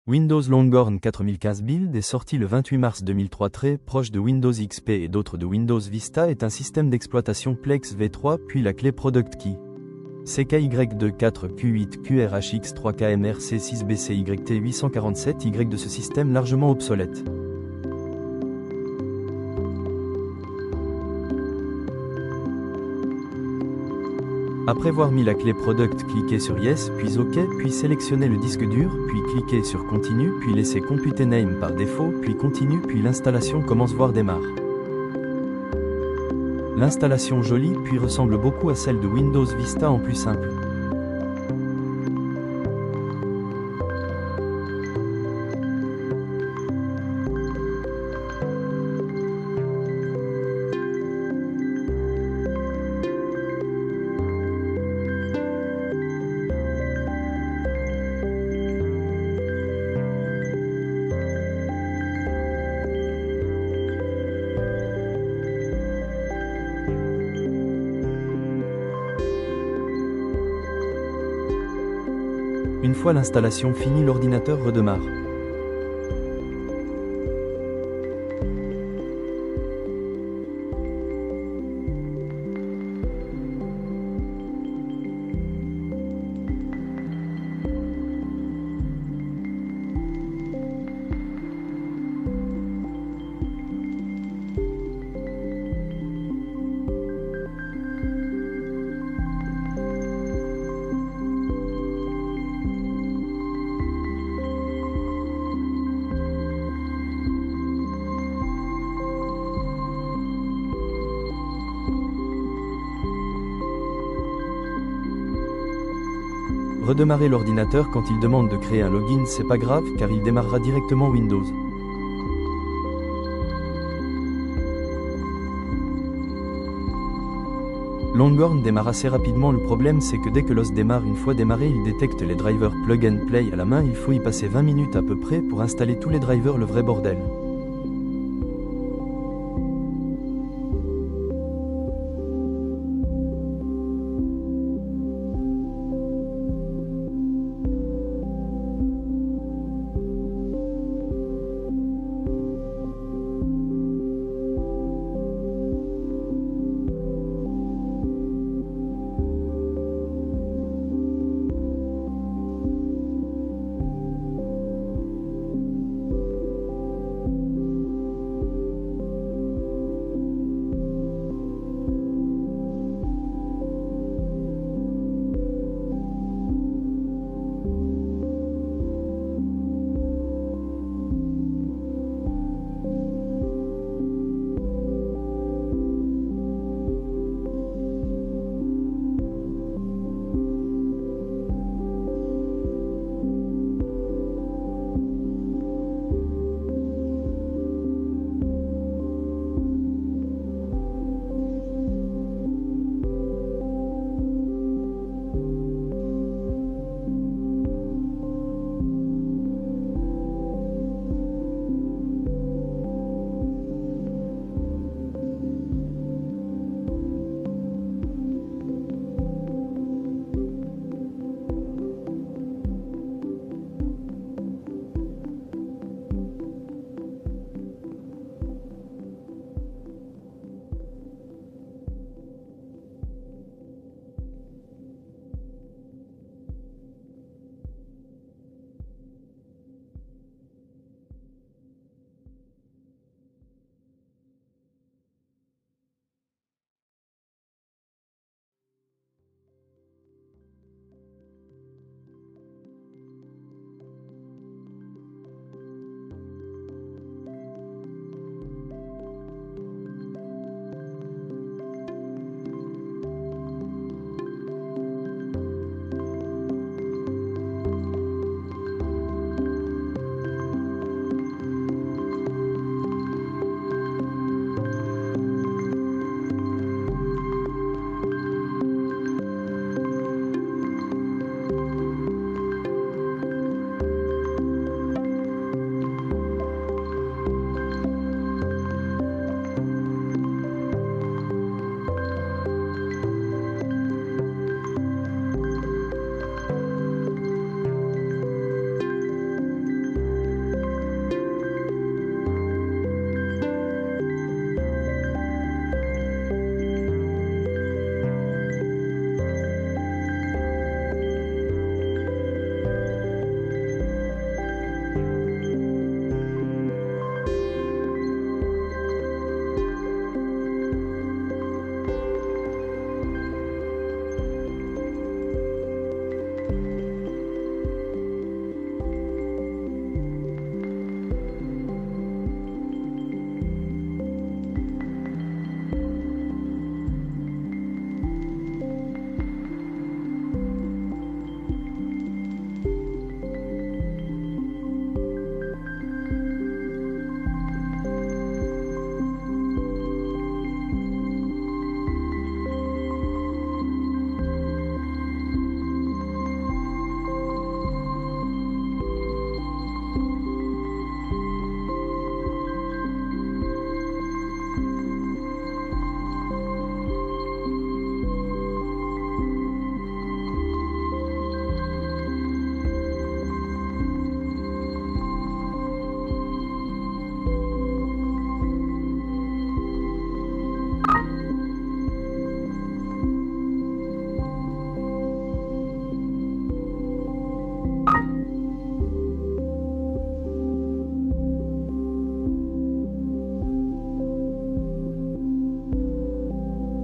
Windows Longhorn 4015 Build est sorti le 28 mars 2003, très proche de Windows XP et d'autres de Windows Vista, est un système d'exploitation Plex V3 puis la clé Product Key. CKY2-4Q8QRHX3KMRC6BCYT847Y de ce système largement obsolète. Après avoir mis la clé Product, cliquez sur Yes, puis OK, puis sélectionnez le disque dur, puis cliquez sur Continue, puis laissez Computer Name par défaut, puis Continue, puis l'installation commence voire démarre. L'installation jolie puis ressemble beaucoup à celle de Windows Vista en plus simple. Une fois l'installation finie, l'ordinateur redémarre. Redémarrer l'ordinateur quand il demande de créer un login, c'est pas grave car il démarrera directement Windows. Longhorn démarre assez rapidement, le problème c'est que dès que l'OS démarre, une fois démarré, il détecte les drivers plug and play à la main, il faut y passer 20 minutes à peu près pour installer tous les drivers, le vrai bordel.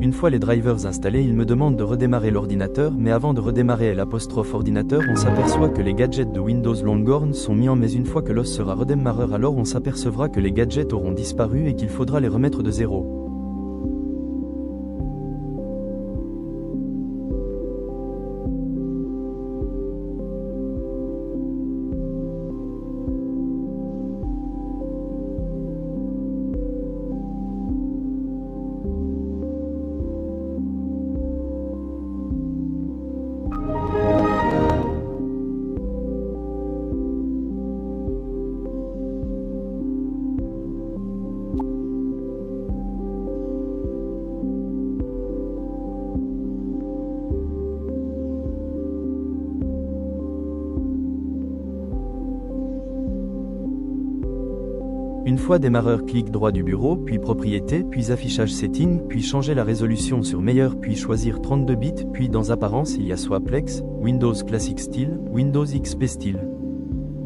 Une fois les drivers installés, il me demande de redémarrer l'ordinateur, mais avant de redémarrer l'ordinateur, on s'aperçoit que les gadgets de Windows Longhorn sont mis en mais une fois que l'OS sera redémarreur, alors on s'apercevra que les gadgets auront disparu et qu'il faudra les remettre de zéro. Une fois démarreur, clic droit du bureau, puis propriété, puis affichage setting, puis changer la résolution sur meilleur, puis choisir 32 bits, puis dans apparence il y a soit Plex, Windows Classic Style, Windows XP Style.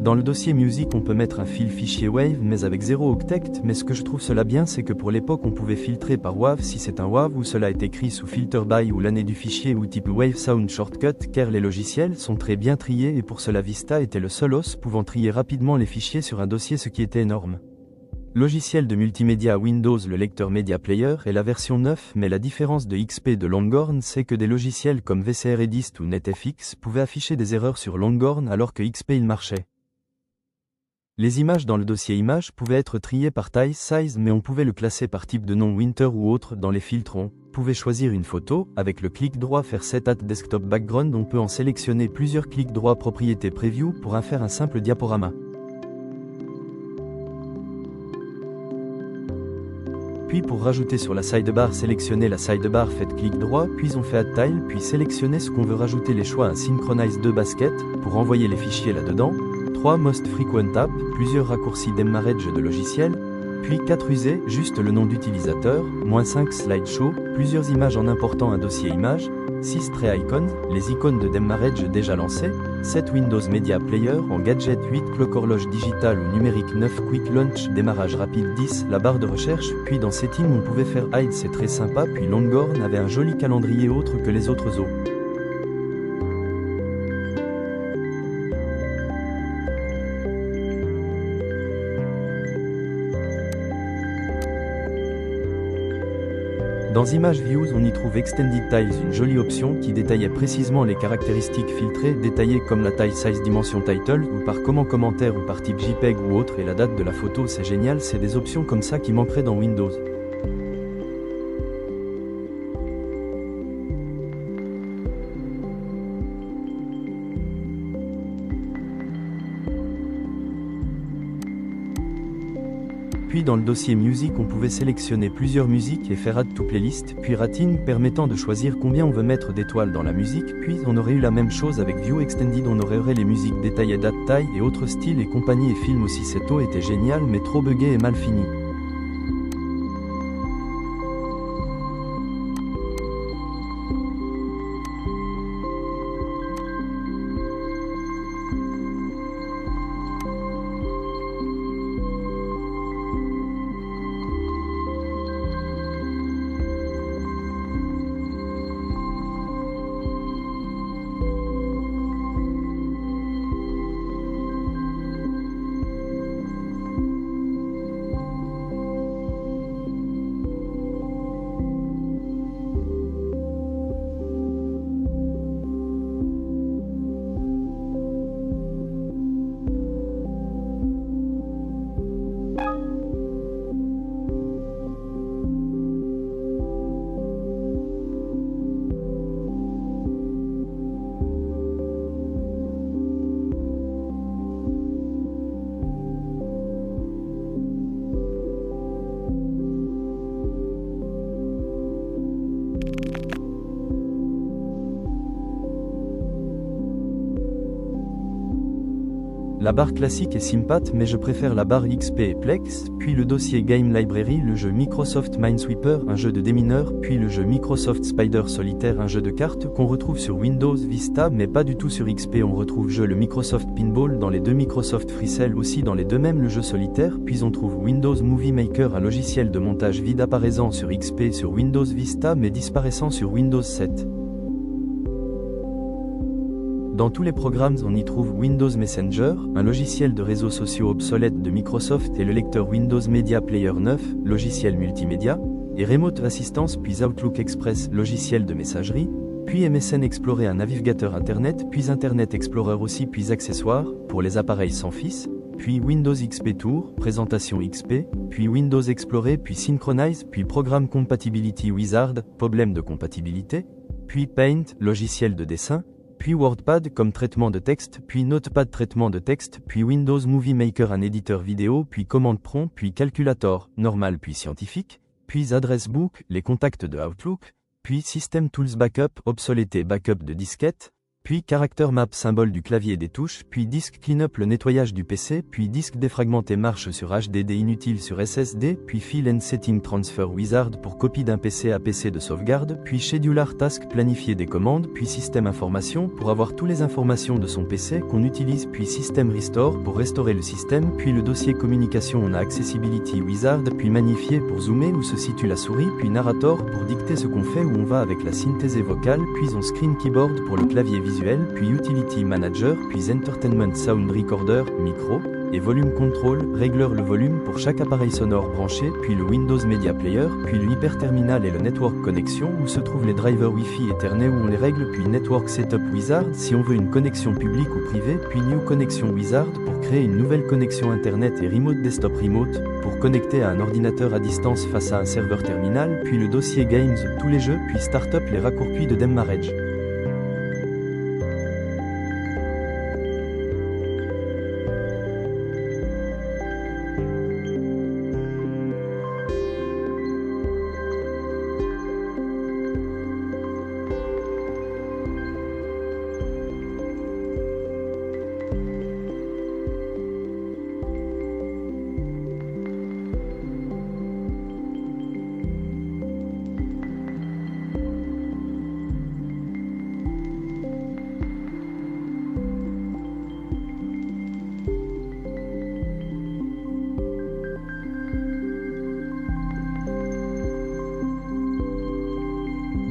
Dans le dossier Music on peut mettre un fil fichier WAV mais avec 0 octet, mais ce que je trouve cela bien c'est que pour l'époque on pouvait filtrer par WAV si c'est un WAV ou cela est écrit sous filter by ou l'année du fichier ou type Wave Sound Shortcut car les logiciels sont très bien triés et pour cela Vista était le seul OS pouvant trier rapidement les fichiers sur un dossier ce qui était énorme. Logiciel de multimédia Windows, le lecteur Media Player est la version 9 mais la différence de XP de Longhorn c'est que des logiciels comme VCR Edist ou NetFX pouvaient afficher des erreurs sur Longhorn alors que XP il marchait. Les images dans le dossier images pouvaient être triées par taille, size mais on pouvait le classer par type de nom Winter ou autre dans les filtres on pouvait choisir une photo, avec le clic droit faire Set at Desktop Background on peut en sélectionner plusieurs clics droit propriété Preview pour en faire un simple diaporama. Puis pour rajouter sur la sidebar, sélectionnez la sidebar, faites clic droit, puis on fait Add Tile, puis sélectionnez ce qu'on veut rajouter les choix un Synchronize 2 basket, pour envoyer les fichiers là-dedans, 3 Most Frequent App, plusieurs raccourcis démarrage de logiciel, puis 4 user, juste le nom d'utilisateur, -5 Slideshow, plusieurs images en important un dossier images, 6 Tray Icons, les icônes de démarrage déjà lancées, 7 Windows Media Player, en gadget 8 Clock Horloge digital ou numérique 9 Quick Launch, démarrage rapide 10 la barre de recherche, puis dans Setting on pouvait faire Hide c'est très sympa puis Longhorn avait un joli calendrier autre que les autres os. Dans Image Views on y trouve Extended Tiles, une jolie option qui détaillait précisément les caractéristiques filtrées détaillées comme la taille size dimension title ou par commentaire ou par type JPEG ou autre et la date de la photo c'est génial, c'est des options comme ça qui manqueraient dans Windows. Puis dans le dossier Music on pouvait sélectionner plusieurs musiques et faire Add to Playlist, puis Rating permettant de choisir combien on veut mettre d'étoiles dans la musique, puis on aurait eu la même chose avec View Extended, on aurait les musiques détaillées date, taille et autres styles et compagnie et film aussi. Cette eau était génial mais trop buggé et mal fini. La barre classique est sympathe mais je préfère la barre XP et Plex, puis le dossier Game Library, le jeu Microsoft Minesweeper, un jeu de démineur, puis le jeu Microsoft Spider Solitaire, un jeu de cartes qu'on retrouve sur Windows Vista mais pas du tout sur XP. On retrouve le Microsoft Pinball dans les deux Microsoft FreeCell, aussi dans les deux mêmes le jeu solitaire, puis on trouve Windows Movie Maker, un logiciel de montage vide apparaissant sur XP sur Windows Vista mais disparaissant sur Windows 7. Dans tous les programmes on y trouve Windows Messenger, un logiciel de réseaux sociaux obsolète de Microsoft, et le lecteur Windows Media Player 9, logiciel multimédia, et Remote Assistance puis Outlook Express, logiciel de messagerie, puis MSN Explorer, un navigateur Internet, puis Internet Explorer aussi, puis accessoires, pour les appareils sans fil, puis Windows XP Tour, présentation XP, puis Windows Explorer, puis Synchronize, puis Programme Compatibility Wizard, problème de compatibilité, puis Paint, logiciel de dessin, puis WordPad comme traitement de texte, puis Notepad traitement de texte, puis Windows Movie Maker, un éditeur vidéo, puis Command Prompt, puis Calculator, normal puis scientifique, puis Address Book, les contacts de Outlook, puis System Tools Backup, obsolété backup de disquette, puis Character Map, symbole du clavier et des touches, puis Disk Cleanup, le nettoyage du PC, puis Disque défragmenté, marche sur HDD inutile sur SSD, puis File and Setting Transfer Wizard pour copie d'un PC à PC de sauvegarde, puis Scheduler Task, planifier des commandes, puis Système Information pour avoir toutes les informations de son PC qu'on utilise, puis System Restore pour restaurer le système, puis le dossier Communication, on a Accessibility Wizard, puis Magnifier pour zoomer où se situe la souris, puis Narrator pour dicter ce qu'on fait où on va avec la synthèse vocale, puis on Screen Keyboard pour le clavier visuel, puis Utility Manager, puis Entertainment Sound Recorder, micro, et Volume Control, régleur le volume pour chaque appareil sonore branché, puis le Windows Media Player, puis le Hyperterminal et le Network Connection où se trouvent les drivers Wi-Fi Ethernet où on les règle, puis Network Setup Wizard si on veut une connexion publique ou privée, puis New Connection Wizard pour créer une nouvelle connexion Internet, et Remote Desktop Remote pour connecter à un ordinateur à distance face à un serveur terminal, puis le dossier Games, tous les jeux, puis Startup, les raccourcis de démarrage.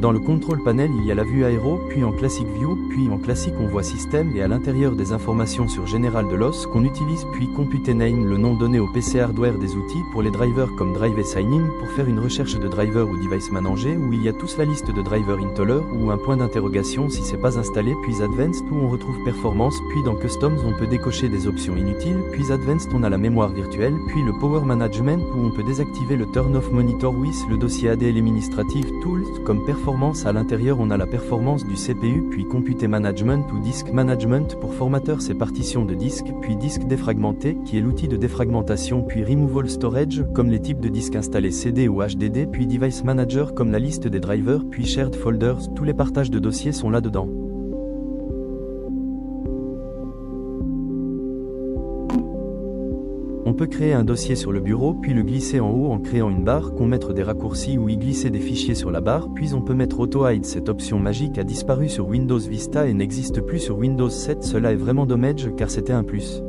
Dans le Control Panel, il y a la vue aéro, puis en Classic View, puis en classique on voit Système et à l'intérieur des informations sur General de l'os qu'on utilise, puis Compute Name, le nom donné au PC hardware, des outils pour les drivers comme Drive et Sign-in pour faire une recherche de driver ou device manager où il y a tous la liste de driver installer ou un point d'interrogation si c'est pas installé, puis Advanced où on retrouve Performance, puis dans Customs on peut décocher des options inutiles, puis Advanced on a la mémoire virtuelle, puis le Power Management où on peut désactiver le Turn Off Monitor with le dossier ADL Administrative Tools comme Performance. À l'intérieur on a la performance du CPU, puis Compute Management ou Disk Management pour formateur, c'est partition de disque, puis Disque défragmenté qui est l'outil de défragmentation, puis Removal Storage comme les types de disques installés CD ou HDD, puis Device Manager comme la liste des drivers, puis Shared Folders, tous les partages de dossiers sont là-dedans. On peut créer un dossier sur le bureau, puis le glisser en haut en créant une barre, qu'on mettre des raccourcis ou y glisser des fichiers sur la barre, puis on peut mettre Auto Hide. Cette option magique a disparu sur Windows Vista et n'existe plus sur Windows 7, cela est vraiment dommage car c'était un plus.